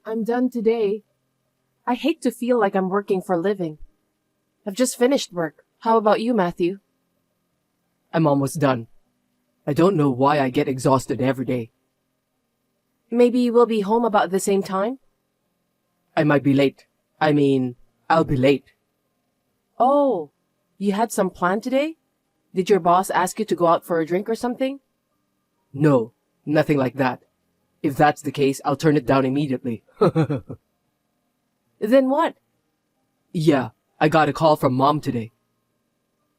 I'm done today. I hate to feel like I'm working for a living. I've just finished work. How about you, Matthew? I'm almost done. I don't know why I get exhausted every day. Maybe we'll be home about the same time? I might be late. I'll be late. Oh, you had some plan today? Did your boss ask you to go out for a drink or something? No, nothing like that. If that's the case, I'll turn it down immediately. Then what? Yeah, I got a call from Mom today.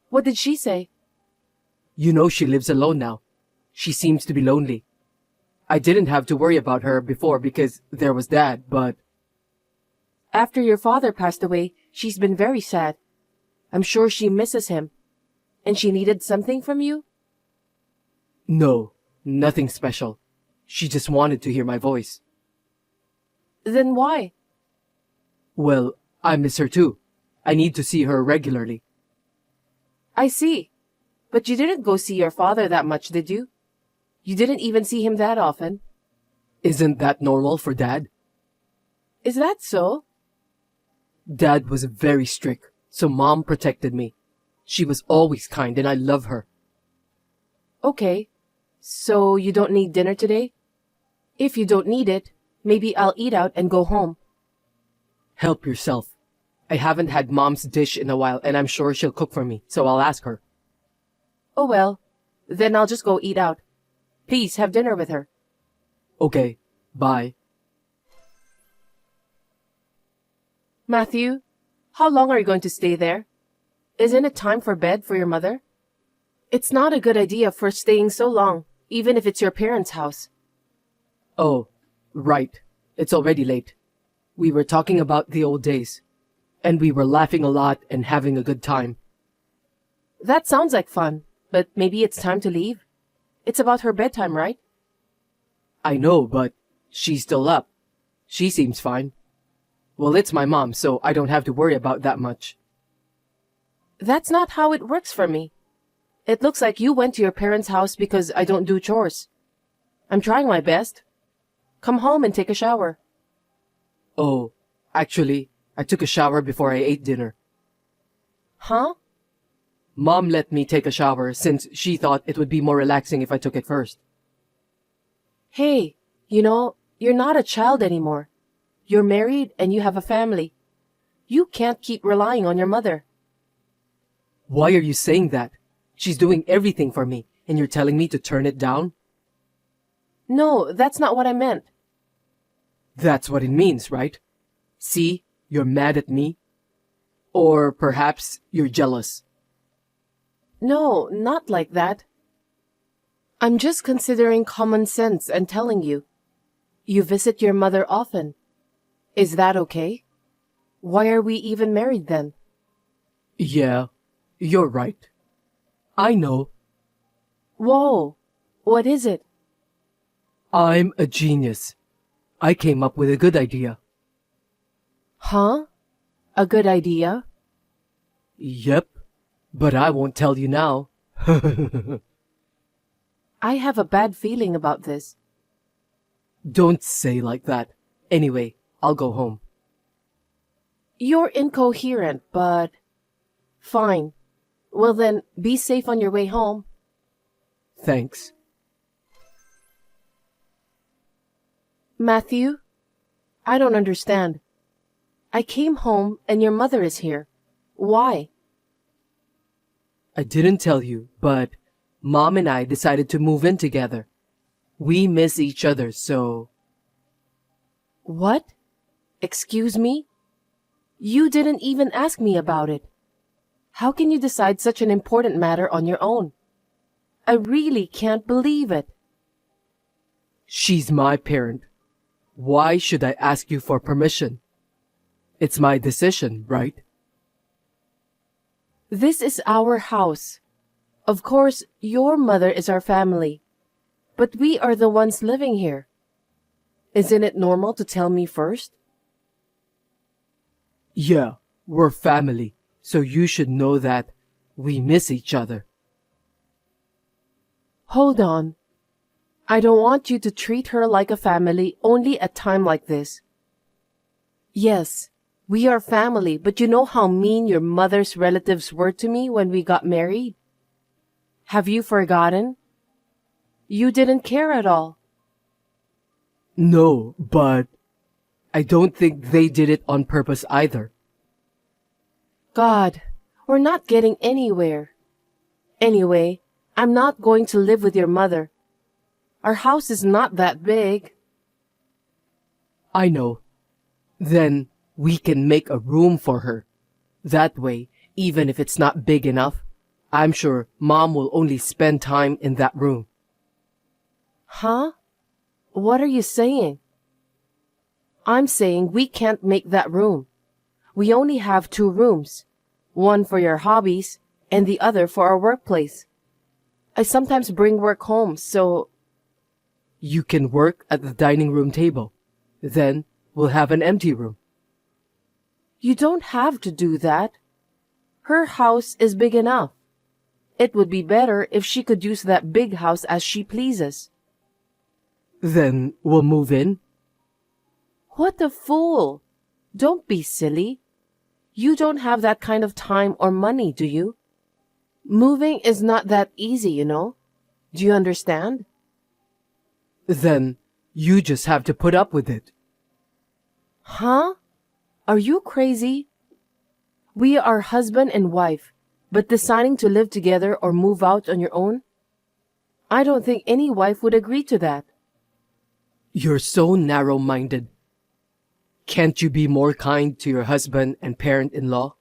What did she say? You know she lives alone now. She seems to be lonely. I didn't have to worry about her before because there was Dad, but After your father passed away, she's been very sad. I'm sure she misses him. And she needed something from you? no, nothing special. She just wanted to hear my voice. Then why? Well, I miss her too. I need to see her regularly. I see. But you didn't go see your father that much, did you? You didn't even see him that often. Isn't that normal for Dad? Is that so? Dad was very strict, so Mom protected me. She was always kind and I love her. Okay. So you don't need dinner today? If you don't need it, maybe I'll eat out and go home. Help yourself. I haven't had Mom's dish in a while and I'm sure she'll cook for me, so I'll ask her. Oh well, then I'll just go eat out. Please have dinner with her. Okay, bye. Matthew, how long are you going to stay there? Isn't it time for bed for your mother? It's not a good idea for staying so long, even if it's your parents' house. Oh, right. It's already late. We were talking about the old days. And we were laughing a lot and having a good time. That sounds like fun, but maybe it's time to leave. It's about her bedtime, right? I know, but she's still up. She seems fine. Well, it's my mom, so I don't have to worry about that much. That's not how it works for me. It looks like you went to your parents' house because I don't do chores. I'm trying my best. Come home and take a shower. Oh, actually, I took a shower before I ate dinner. Huh? Mom let me take a shower since she thought it would be more relaxing if I took it first. Hey, you're not a child anymore. You're married and you have a family. You can't keep relying on your mother. Why are you saying that? She's doing everything for me, and you're telling me to turn it down? No, that's not what I meant. That's what it means, right? See, you're mad at me. Or perhaps you're jealous. No, not like that. I'm just considering common sense and telling you. You visit your mother often. Is that okay? Why are we even married then? Yeah, you're right. I know. Whoa, what is it? I'm a genius. I came up with a good idea. Huh? A good idea? Yep, but I won't tell you now. I have a bad feeling about this. Don't say like that. Anyway, I'll go home. You're incoherent, but... Fine. Well then, be safe on your way home. Thanks. Matthew, I don't understand. I came home and your mother is here. Why? I didn't tell you, but Mom and I decided to move in together. We miss each other, so... What? Excuse me? You didn't even ask me about it. How can you decide such an important matter on your own? I really can't believe it. She's my parent. Why should I ask you for permission? It's my decision, right? This is our house. Of course, your mother is our family. But we are the ones living here. Isn't it normal to tell me first? Yeah, we're family, so you should know that we miss each other. Hold on. I don't want you to treat her like a family only at time like this. Yes, we are family, but you know how mean your mother's relatives were to me when we got married? Have you forgotten? You didn't care at all. No, but I don't think they did it on purpose either. God, we're not getting anywhere. Anyway, I'm not going to live with your mother. Our house is not that big. I know. Then we can make a room for her. That way, even if it's not big enough, I'm sure Mom will only spend time in that room. Huh? What are you saying? I'm saying we can't make that room. We only have 2 rooms. One for your hobbies and the other for our workplace. I sometimes bring work home, so... You can work at the dining room table. Then we'll have an empty room. You don't have to do that. Her house is big enough. It would be better if she could use that big house as she pleases. Then we'll move in. What a fool! Don't be silly. You don't have that kind of time or money, do you? Moving is not that easy, you know. Do you understand? Then you just have to put up with it. Huh? Are you crazy? We are husband and wife, but deciding to live together or move out on your own? I don't think any wife would agree to that. You're so narrow-minded. Can't you be more kind to your husband and parent-in-law?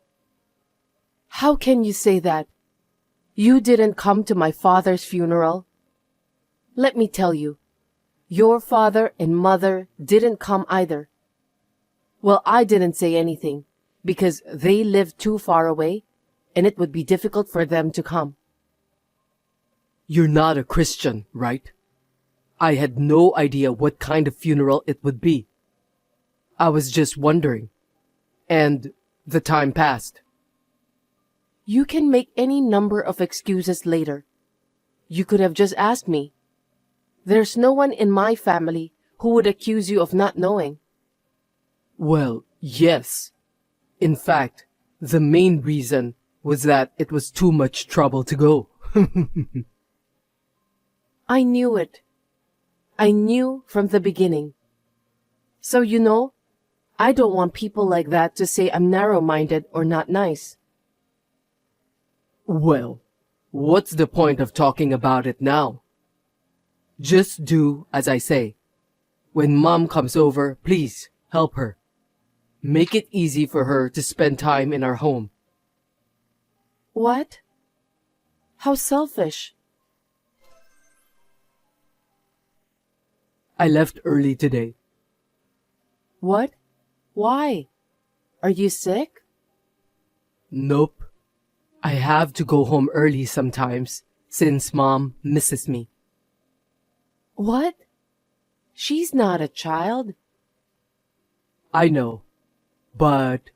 How can you say that? You didn't come to my father's funeral. Let me tell you, your father and mother didn't come either. Well, I didn't say anything because they lived too far away and it would be difficult for them to come. You're not a Christian, right? I had no idea what kind of funeral it would be. I was just wondering. And the time passed. You can make any number of excuses later. You could have just asked me. There's no one in my family who would accuse you of not knowing. Well, yes. In fact, the main reason was that it was too much trouble to go. I knew it. I knew from the beginning. So you know, I don't want people like that to say I'm narrow-minded or not nice. Well, what's the point of talking about it now? Just do as I say. When Mom comes over, please help her. Make it easy for her to spend time in our home. What? How selfish. I left early today. What? Why? Are you sick? Nope. I have to go home early sometimes since Mom misses me. What? She's not a child. I know, but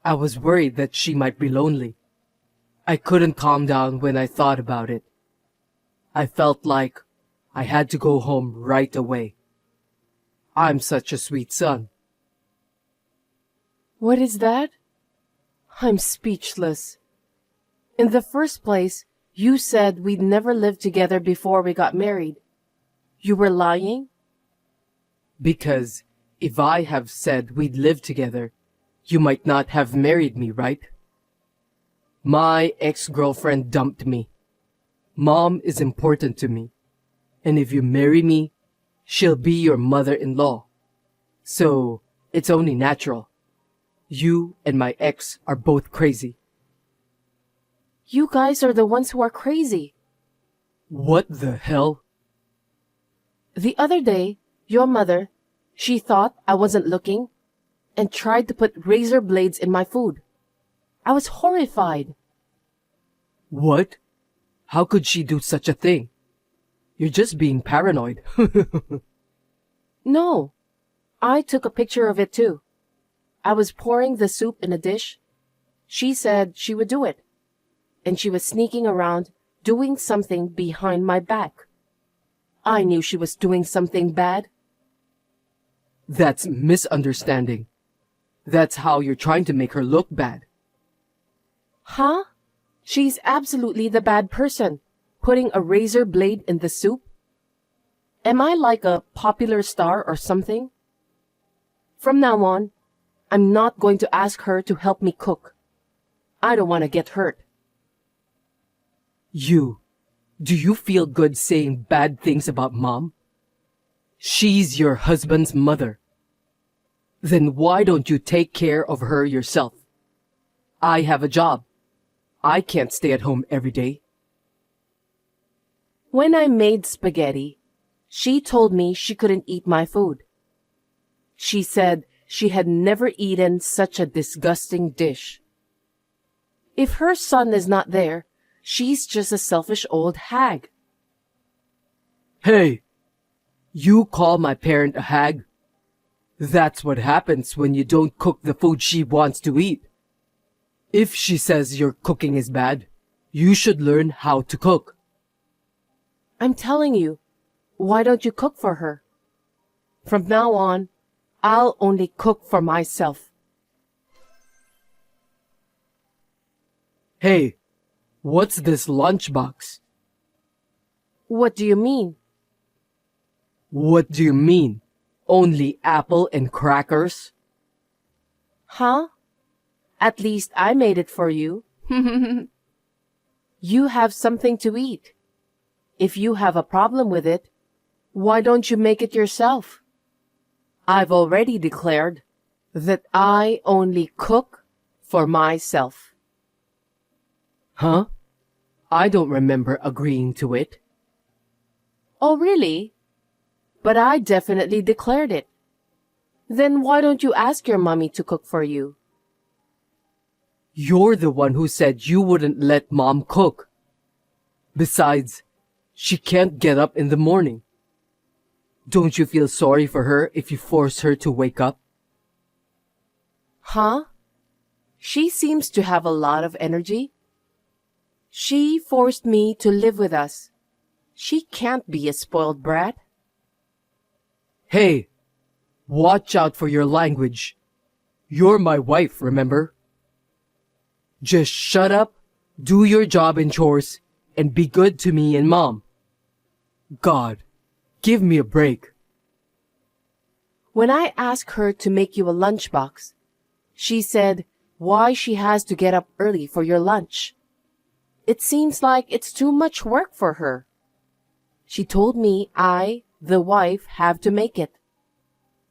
I was worried that she might be lonely. I couldn't calm down when I thought about it. I felt like I had to go home right away. I'm such a sweet son. What is that? I'm speechless. In the first place, you said we'd never lived together before we got married. You were lying? Because if I have said we'd live together, you might not have married me, right? My ex-girlfriend dumped me. Mom is important to me. And if you marry me, she'll be your mother-in-law. So, it's only natural. You and my ex are both crazy. You guys are the ones who are crazy. What the hell? The other day, your mother, she thought I wasn't looking and tried to put razor blades in my food. I was horrified. What? How could she do such a thing? You're just being paranoid. No, I took a picture of it too. I was pouring the soup in a dish. She said she would do it. And she was sneaking around doing something behind my back. I knew she was doing something bad. That's misunderstanding. That's how you're trying to make her look bad. Huh? She's absolutely the bad person, putting a razor blade in the soup. Am I like a popular star or something? From now on, I'm not going to ask her to help me cook. I don't want to get hurt. Do you feel good saying bad things about Mom? She's your husband's mother. Then why don't you take care of her yourself? I have a job. I can't stay at home every day. When I made spaghetti, she told me she couldn't eat my food. She said she had never eaten such a disgusting dish. If her son is not there, she's just a selfish old hag. Hey, you call my parent a hag? That's what happens when you don't cook the food she wants to eat. If she says your cooking is bad, you should learn how to cook. I'm telling you, why don't you cook for her? From now on, I'll only cook for myself. Hey, what's this lunchbox? What do you mean? What do you mean? Only apple and crackers? Huh? At least I made it for you. You have something to eat. If you have a problem with it, why don't you make it yourself? I've already declared that I only cook for myself. Huh? I don't remember agreeing to it. Oh, really? But I definitely declared it. Then why don't you ask your mommy to cook for you? You're the one who said you wouldn't let Mom cook. Besides, she can't get up in the morning. Don't you feel sorry for her if you force her to wake up? Huh? She seems to have a lot of energy. She forced me to live with us. She can't be a spoiled brat. Hey, watch out for your language. You're my wife, remember? Just shut up, do your job and chores, and be good to me and Mom. God, give me a break. When I asked her to make you a lunchbox, she said why she has to get up early for your lunch. It seems like it's too much work for her. She told me I, the wife, have to make it.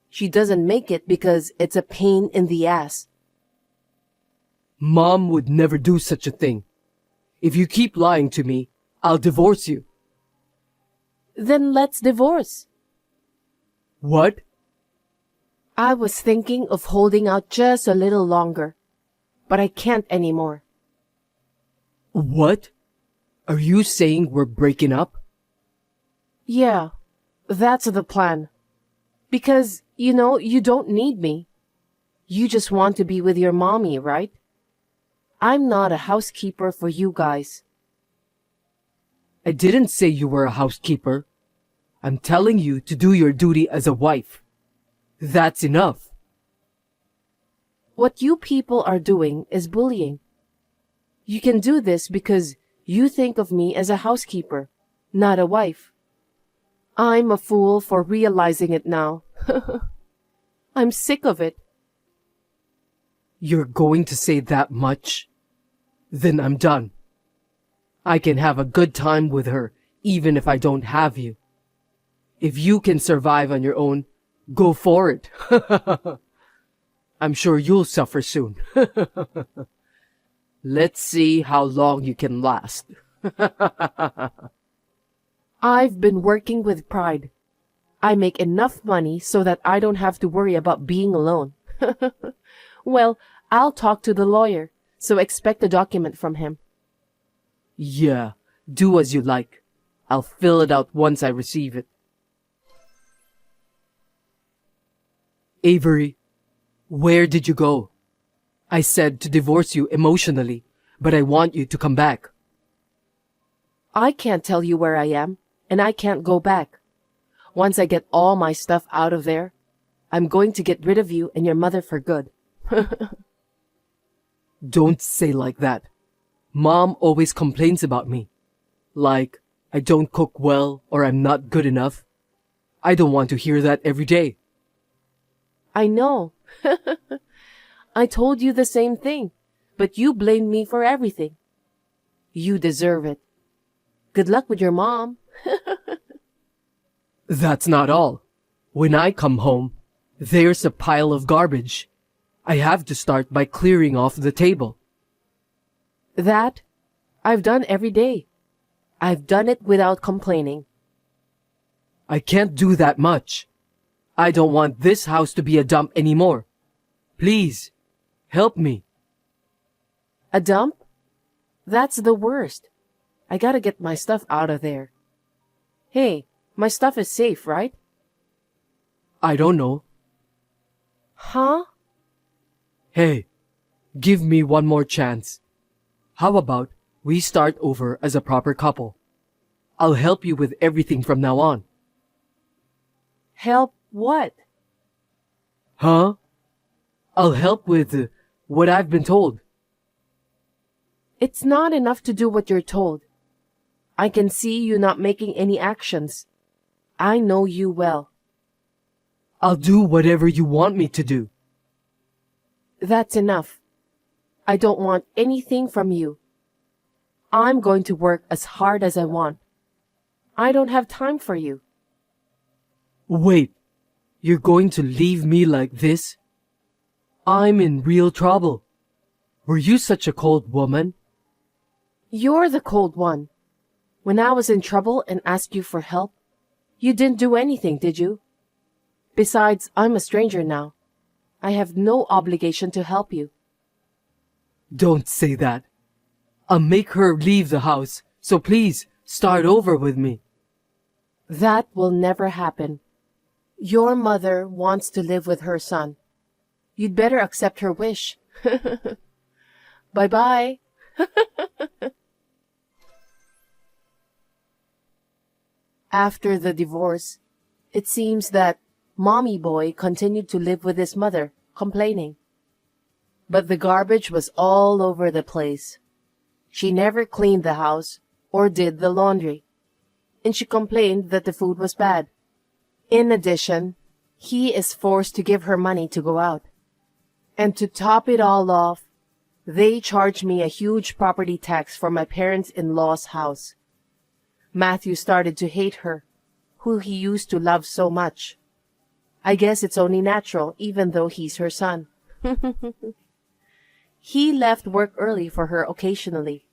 She doesn't make it because it's a pain in the ass. Mom would never do such a thing. If you keep lying to me, I'll divorce you. Then let's divorce. What? I was thinking of holding out just a little longer, but I can't anymore. What? Are you saying we're breaking up? Yeah, that's the plan. Because, you don't need me. You just want to be with your mommy, right? I'm not a housekeeper for you guys. I didn't say you were a housekeeper. I'm telling you to do your duty as a wife. That's enough. What you people are doing is bullying. You can do this because you think of me as a housekeeper, not a wife. I'm a fool for realizing it now. I'm sick of it. You're going to say that much? Then I'm done. I can have a good time with her even if I don't have you. If you can survive on your own, go for it. I'm sure you'll suffer soon. Let's see how long you can last. I've been working with pride. I make enough money so that I don't have to worry about being alone. Well, I'll talk to the lawyer, so expect a document from him. Yeah, do as you like. I'll fill it out once I receive it. Avery, where did you go? I said to divorce you emotionally, but I want you to come back. I can't tell you where I am, and I can't go back. Once I get all my stuff out of there, I'm going to get rid of you and your mother for good. Don't say like that. Mom always complains about me. Like, I don't cook well or I'm not good enough. I don't want to hear that every day. I know. I told you the same thing, but you blamed me for everything. You deserve it. Good luck with your mom. That's not all. When I come home, there's a pile of garbage. I have to start by clearing off the table. That I've done every day. I've done it without complaining. I can't do that much. I don't want this house to be a dump anymore. Please, help me. A dump? That's the worst. I gotta get my stuff out of there. Hey, my stuff is safe, right? I don't know. Huh? Hey, give me one more chance. How about we start over as a proper couple? I'll help you with everything from now on. Help what? Huh? I'll help with what I've been told. It's not enough to do what you're told. I can see you not making any actions. I know you well. I'll do whatever you want me to do. That's enough. I don't want anything from you. I'm going to work as hard as I want. I don't have time for you. Wait, you're going to leave me like this? I'm in real trouble. Were you such a cold woman? You're the cold one. When I was in trouble and asked you for help, you didn't do anything, did you? Besides, I'm a stranger now. I have no obligation to help you. Don't say that. I'll make her leave the house, so please start over with me. That will never happen. Your mother wants to live with her son. You'd better accept her wish. Bye-bye. After the divorce, it seems that Mommy Boy continued to live with his mother, complaining. But the garbage was all over the place. She never cleaned the house or did the laundry, and she complained that the food was bad. In addition, he is forced to give her money to go out. And to top it all off, they charged me a huge property tax for my parents-in-law's house. Matthew started to hate her, who he used to love so much. I guess it's only natural, even though he's her son. He left work early for her occasionally,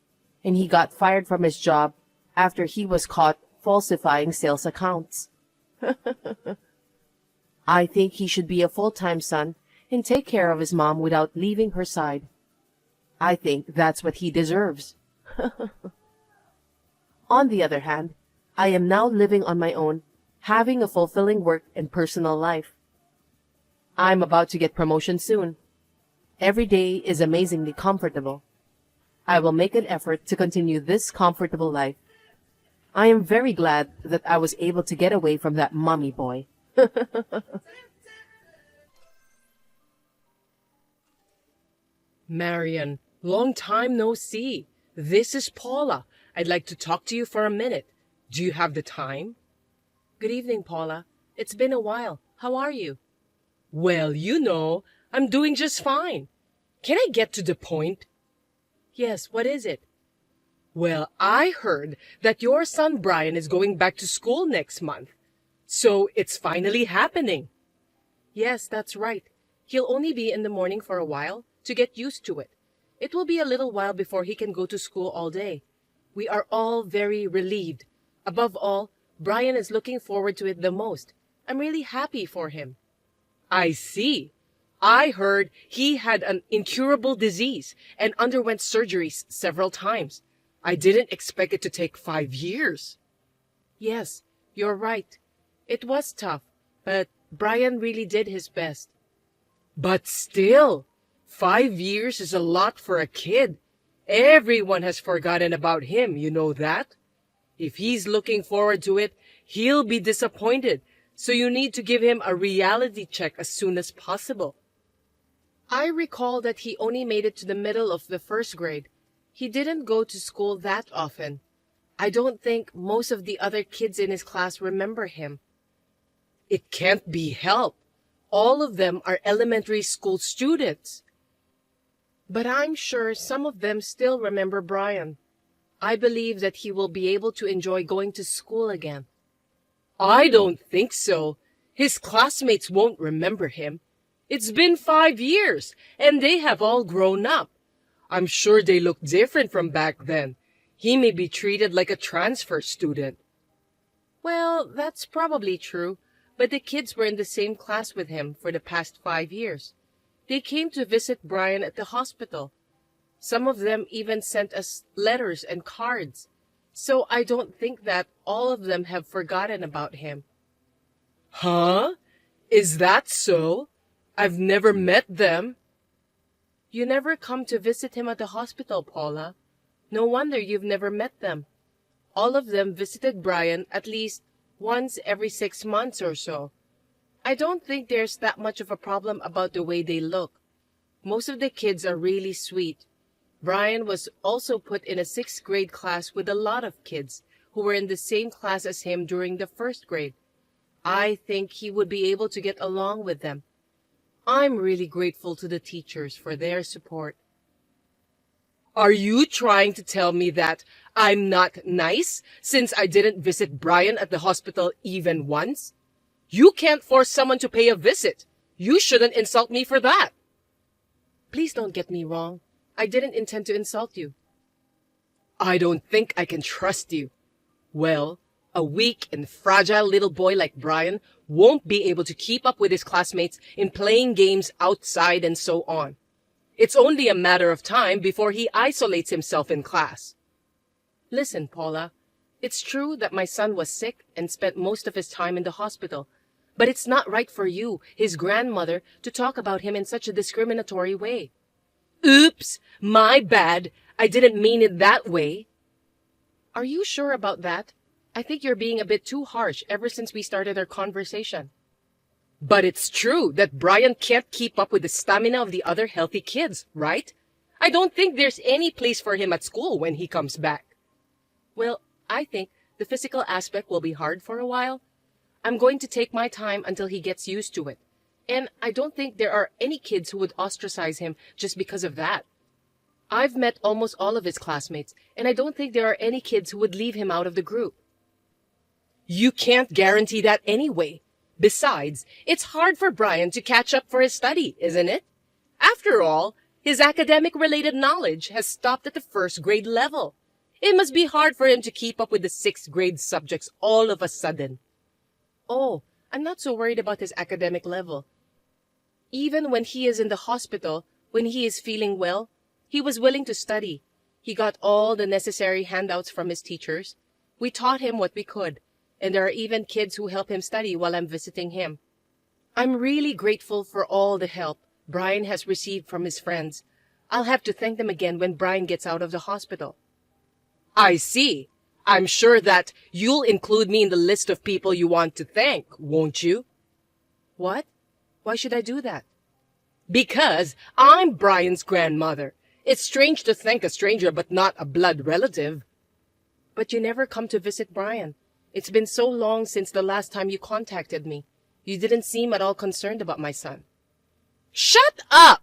and he got fired from his job after he was caught falsifying sales accounts. I think he should be a full-time son and take care of his mom without leaving her side. I think that's what he deserves. On the other hand, I am now living on my own, having a fulfilling work and personal life. I'm about to get promotion soon. Every day is amazingly comfortable. I will make an effort to continue this comfortable life. I am very glad that I was able to get away from that Mommy Boy. Marian, long time no see. This is Paula. I'd like to talk to you for a minute. Do you have the time? Good evening, Paula. It's been a while. How are you? Well, I'm doing just fine. Can I get to the point? Yes, what is it? Well, I heard that your son Brian is going back to school next month. So it's finally happening. Yes, that's right. He'll only be in the morning for a while to get used to it. It will be a little while before he can go to school all day. We are all very relieved. Above all, Brian is looking forward to it the most. I'm really happy for him. I see. I heard he had an incurable disease and underwent surgeries several times. I didn't expect it to take 5 years. Yes, you're right. It was tough, but Brian really did his best. But still, 5 years is a lot for a kid. Everyone has forgotten about him, you know that? If he's looking forward to it, he'll be disappointed. So you need to give him a reality check as soon as possible. I recall that he only made it to the middle of the first grade. He didn't go to school that often. I don't think most of the other kids in his class remember him. It can't be helped. All of them are elementary school students. But I'm sure some of them still remember Brian. I believe that he will be able to enjoy going to school again. I don't think so. His classmates won't remember him. It's been 5 years, and they have all grown up. I'm sure they look different from back then. He may be treated like a transfer student. Well, that's probably true, but the kids were in the same class with him for the past 5 years. They came to visit Brian at the hospital. Some of them even sent us letters and cards. So I don't think that all of them have forgotten about him. Huh? Is that so? I've never met them. You never come to visit him at the hospital, Paula. No wonder you've never met them. All of them visited Brian at least once every 6 months or so. I don't think there's that much of a problem about the way they look. Most of the kids are really sweet. Brian was also put in a 6th grade class with a lot of kids who were in the same class as him during the 1st grade. I think he would be able to get along with them. I'm really grateful to the teachers for their support. Are you trying to tell me that I'm not nice since I didn't visit Brian at the hospital even once? You can't force someone to pay a visit. You shouldn't insult me for that. Please don't get me wrong. I didn't intend to insult you. I don't think I can trust you. Well, a weak and fragile little boy like Brian won't be able to keep up with his classmates in playing games outside and so on. It's only a matter of time before he isolates himself in class. Listen, Paula, it's true that my son was sick and spent most of his time in the hospital, but it's not right for you, his grandmother, to talk about him in such a discriminatory way. Oops, my bad. I didn't mean it that way. Are you sure about that? I think you're being a bit too harsh ever since we started our conversation. But it's true that Brian can't keep up with the stamina of the other healthy kids, right? I don't think there's any place for him at school when he comes back. Well, I think the physical aspect will be hard for a while. I'm going to take my time until he gets used to it. And I don't think there are any kids who would ostracize him just because of that. I've met almost all of his classmates, and I don't think there are any kids who would leave him out of the group. You can't guarantee that anyway. Besides, it's hard for Brian to catch up for his study, isn't it? After all, his academic-related knowledge has stopped at the 1st grade level. It must be hard for him to keep up with the 6th grade subjects all of a sudden. Oh, I'm not so worried about his academic level. Even when he is in the hospital, when he is feeling well, he was willing to study. He got all the necessary handouts from his teachers. We taught him what we could, and there are even kids who help him study while I'm visiting him. I'm really grateful for all the help Brian has received from his friends. I'll have to thank them again when Brian gets out of the hospital. I see. I'm sure that you'll include me in the list of people you want to thank, won't you? What? Why should I do that? Because I'm Brian's grandmother. It's strange to thank a stranger but not a blood relative. But you never come to visit Brian. It's been so long since the last time you contacted me. You didn't seem at all concerned about my son. Shut up!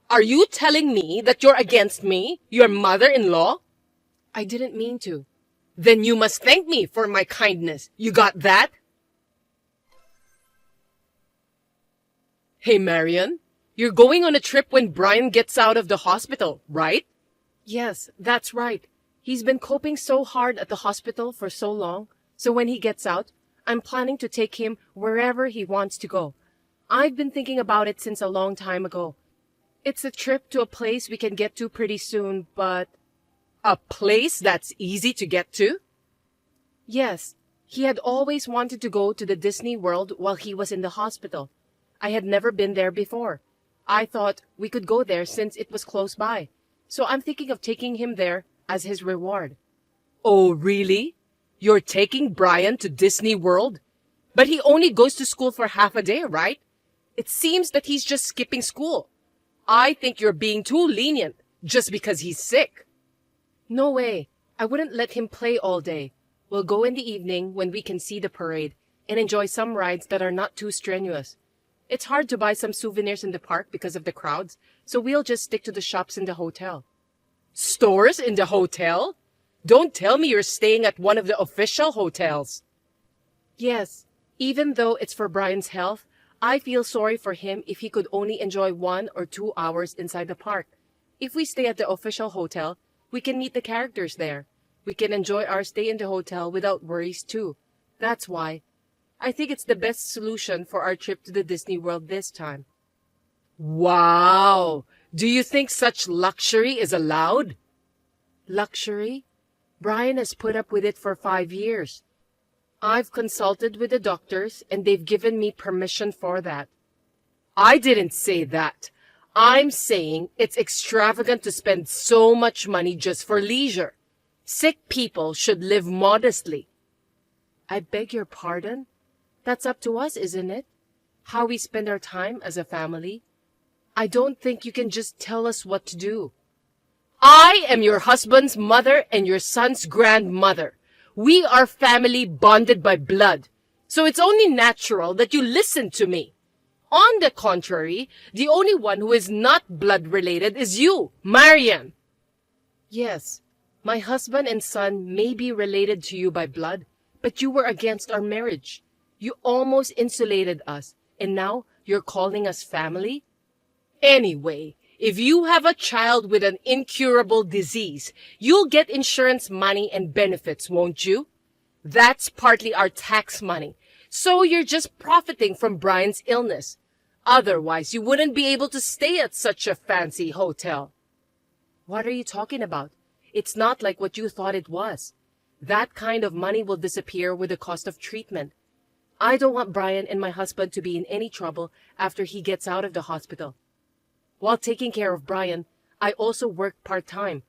Are you telling me that you're against me, your mother-in-law? I didn't mean to. Then you must thank me for my kindness. You got that? Hey, Marian, you're going on a trip when Brian gets out of the hospital, right? Yes, that's right. He's been coping so hard at the hospital for so long, so when he gets out, I'm planning to take him wherever he wants to go. I've been thinking about it since a long time ago. It's a trip to a place we can get to pretty soon, but... A place that's easy to get to? Yes. He had always wanted to go to the Disney World while he was in the hospital. I had never been there before. I thought we could go there since it was close by. So I'm thinking of taking him there as his reward. Oh, really? You're taking Brian to Disney World? But he only goes to school for half a day, right? It seems that he's just skipping school. I think you're being too lenient just because he's sick. No way. I wouldn't let him play all day. We'll go in the evening when we can see the parade and enjoy some rides that are not too strenuous. It's hard to buy some souvenirs in the park because of the crowds, so we'll just stick to the shops in the hotel. Stores in the hotel? Don't tell me you're staying at one of the official hotels. Yes, even though it's for Brian's health, I feel sorry for him if he could only enjoy 1 or 2 hours inside the park. If we stay at the official hotel, we can meet the characters there. We can enjoy our stay in the hotel without worries too. That's why I think it's the best solution for our trip to the Disney World this time. Wow! Do you think such luxury is allowed? Luxury? Brian has put up with it for 5 years. I've consulted with the doctors and they've given me permission for that. I didn't say that. I'm saying it's extravagant to spend so much money just for leisure. Sick people should live modestly. I beg your pardon? That's up to us, isn't it? How we spend our time as a family. I don't think you can just tell us what to do. I am your husband's mother and your son's grandmother. We are family bonded by blood, so it's only natural that you listen to me. On the contrary, the only one who is not blood related is you, Marian. Yes, my husband and son may be related to you by blood, but you were against our marriage. You almost insulated us, and now you're calling us family? Anyway, if you have a child with an incurable disease, you'll get insurance money and benefits, won't you? That's partly our tax money, so you're just profiting from Brian's illness. Otherwise, you wouldn't be able to stay at such a fancy hotel. What are you talking about? It's not like what you thought it was. That kind of money will disappear with the cost of treatment. I don't want Brian and my husband to be in any trouble after he gets out of the hospital. While taking care of Brian, I also worked part-time.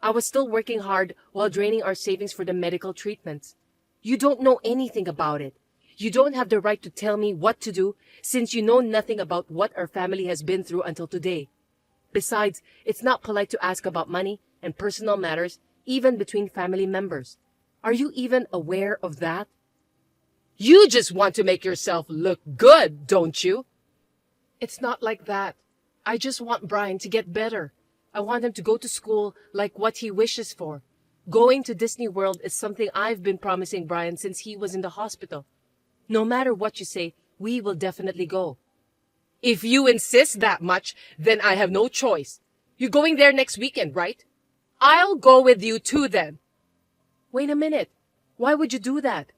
I was still working hard while draining our savings for the medical treatments. You don't know anything about it. You don't have the right to tell me what to do since you know nothing about what our family has been through until today. Besides, it's not polite to ask about money and personal matters, even between family members. Are you even aware of that? You just want to make yourself look good, don't you? It's not like that. I just want Brian to get better. I want him to go to school like what he wishes for. Going to Disney World is something I've been promising Brian since he was in the hospital. No matter what you say, we will definitely go. If you insist that much, then I have no choice. You're going there next weekend, right? I'll go with you too then. Wait a minute. Why would you do that?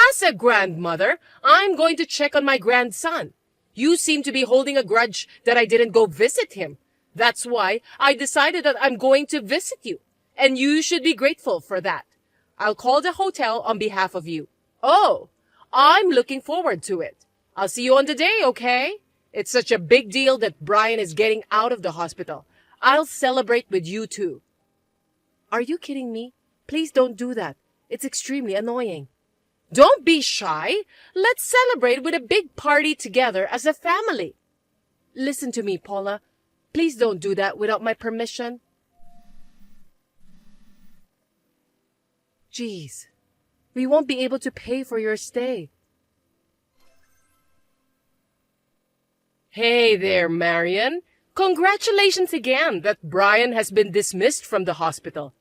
As a grandmother, I'm going to check on my grandson. You seem to be holding a grudge that I didn't go visit him. That's why I decided that I'm going to visit you, and you should be grateful for that. I'll call the hotel on behalf of you. Oh, I'm looking forward to it. I'll see you on the day, okay? It's such a big deal that Brian is getting out of the hospital. I'll celebrate with you too. Are you kidding me? Please don't do that. It's extremely annoying. Don't be shy. Let's celebrate with a big party together as a family. Listen to me, Paula. Please don't do that without my permission. Jeez, we won't be able to pay for your stay. Hey there, Marian. Congratulations again that Brian has been dismissed from the hospital.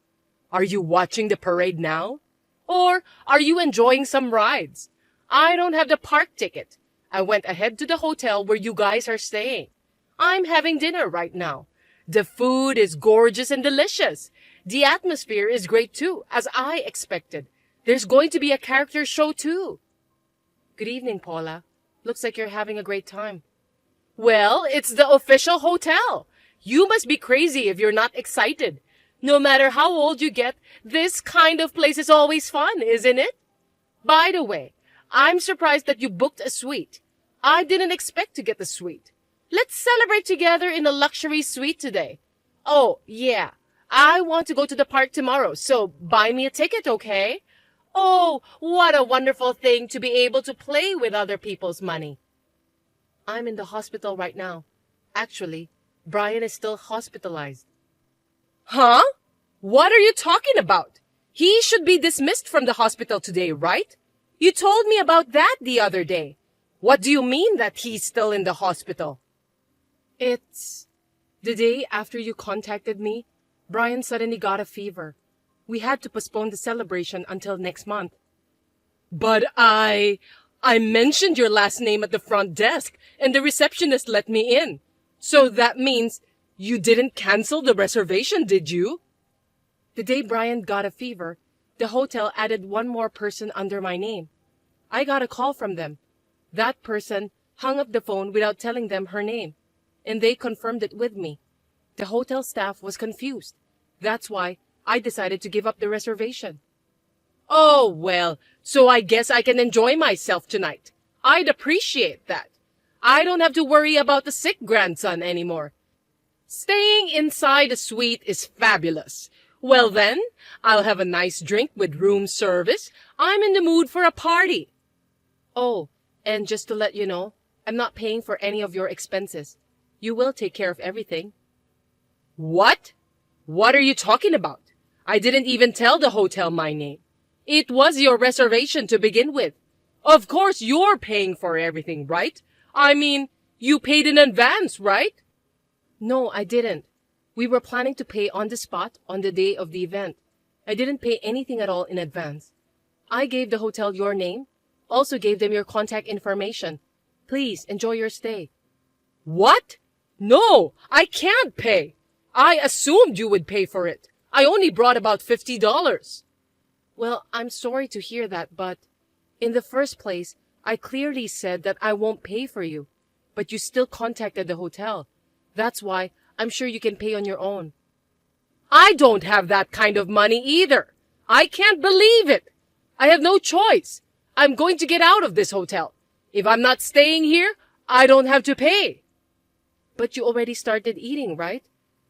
Are you watching the parade now? Or are you enjoying some rides? I don't have the park ticket. I went ahead to the hotel where you guys are staying. I'm having dinner right now. The food is gorgeous and delicious. The atmosphere is great too, as I expected. There's going to be a character show too. Good evening, Paula. Looks like you're having a great time. Well, it's the official hotel. You must be crazy if you're not excited. No matter how old you get, this kind of place is always fun, isn't it? By the way, I'm surprised that you booked a suite. I didn't expect to get the suite. Let's celebrate together in a luxury suite today. Oh, yeah. I want to go to the park tomorrow, so buy me a ticket, okay? Oh, what a wonderful thing to be able to play with other people's money. I'm in the hospital right now. Actually, Brian is still hospitalized. Huh? What are you talking about? He should be dismissed from the hospital today, right? You told me about that the other day. What do you mean that he's still in the hospital? It's the day after you contacted me, Brian suddenly got a fever. We had to postpone the celebration until next month. But I mentioned your last name at the front desk and the receptionist let me in. So that means you didn't cancel the reservation, did you? The day Brian got a fever, the hotel added one more person under my name. I got a call from them. That person hung up the phone without telling them her name, and they confirmed it with me. The hotel staff was confused. That's why I decided to give up the reservation. Oh, well, so I guess I can enjoy myself tonight. I'd appreciate that. I don't have to worry about the sick grandson anymore. Staying inside a suite is fabulous. Well then, I'll have a nice drink with room service. I'm in the mood for a party. Oh, and just to let you know, I'm not paying for any of your expenses. You will take care of everything. What? What are you talking about? I didn't even tell the hotel my name. It was your reservation to begin with. Of course you're paying for everything, right? I mean, you paid in advance, right? No, I didn't. We were planning to pay on the spot on the day of the event. I didn't pay anything at all in advance. I gave the hotel your name, also gave them your contact information. Please enjoy your stay. What? No, I can't pay. I assumed you would pay for it. I only brought about $50. Well, I'm sorry to hear that, but in the first place, I clearly said that I won't pay for you, but you still contacted the hotel. That's why I'm sure you can pay on your own. I don't have that kind of money either. I can't believe it. I have no choice. I'm going to get out of this hotel. If I'm not staying here, I don't have to pay. But you already started eating, right?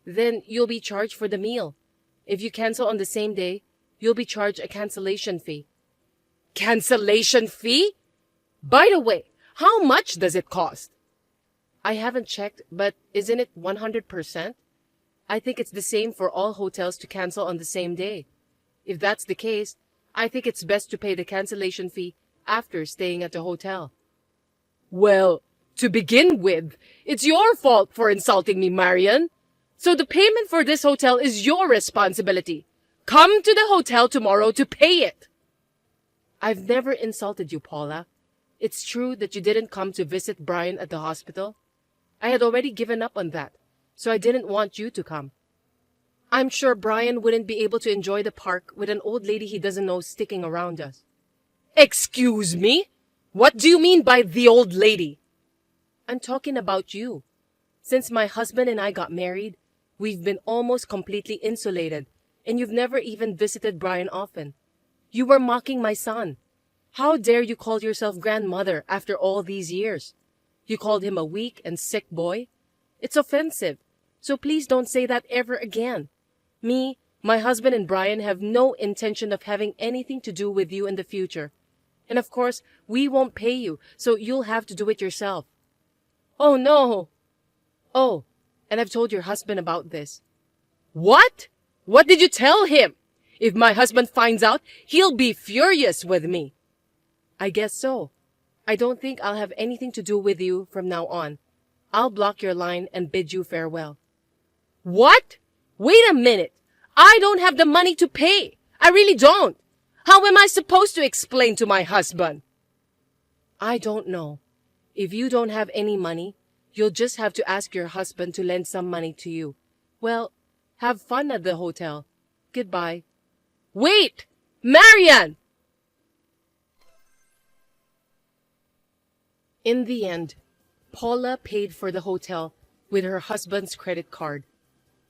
Then you'll be charged for the meal. If you cancel on the same day, you'll be charged a cancellation fee. Cancellation fee? By the way, how much does it cost? I haven't checked, but isn't it 100%? I think it's the same for all hotels to cancel on the same day. If that's the case, I think it's best to pay the cancellation fee after staying at the hotel. Well, to begin with, it's your fault for insulting me, Marian. So the payment for this hotel is your responsibility. Come to the hotel tomorrow to pay it. I've never insulted you, Paula. It's true that you didn't come to visit Brian at the hospital. I had already given up on that, so I didn't want you to come. I'm sure Brian wouldn't be able to enjoy the park with an old lady he doesn't know sticking around us. Excuse me? What do you mean by the old lady? I'm talking about you. Since my husband and I got married, we've been almost completely insulated, and you've never even visited Brian often. You were mocking my son. How dare you call yourself grandmother after all these years? You called him a weak and sick boy. It's offensive, so please don't say that ever again. Me, my husband, and Brian have no intention of having anything to do with you in the future. And of course, we won't pay you, so you'll have to do it yourself. Oh no! Oh, and I've told your husband about this. What? What did you tell him? If my husband finds out, he'll be furious with me. I guess so. I don't think I'll have anything to do with you from now on. I'll block your line and bid you farewell. What? Wait a minute. I don't have the money to pay. I really don't. How am I supposed to explain to my husband? I don't know. If you don't have any money, you'll just have to ask your husband to lend some money to you. Well, have fun at the hotel. Goodbye. Wait! Marian! In the end, Paula paid for the hotel with her husband's credit card.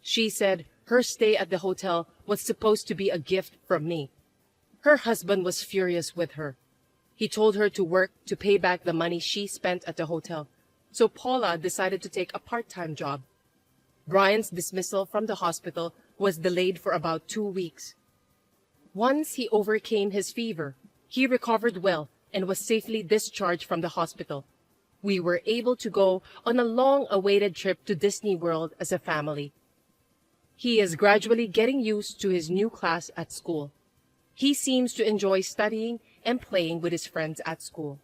She said her stay at the hotel was supposed to be a gift from me. Her husband was furious with her. He told her to work to pay back the money she spent at the hotel, so Paula decided to take a part-time job. Brian's dismissal from the hospital was delayed for about 2 weeks. Once he overcame his fever, he recovered well and was safely discharged from the hospital. We were able to go on a long-awaited trip to Disney World as a family. He is gradually getting used to his new class at school. He seems to enjoy studying and playing with his friends at school.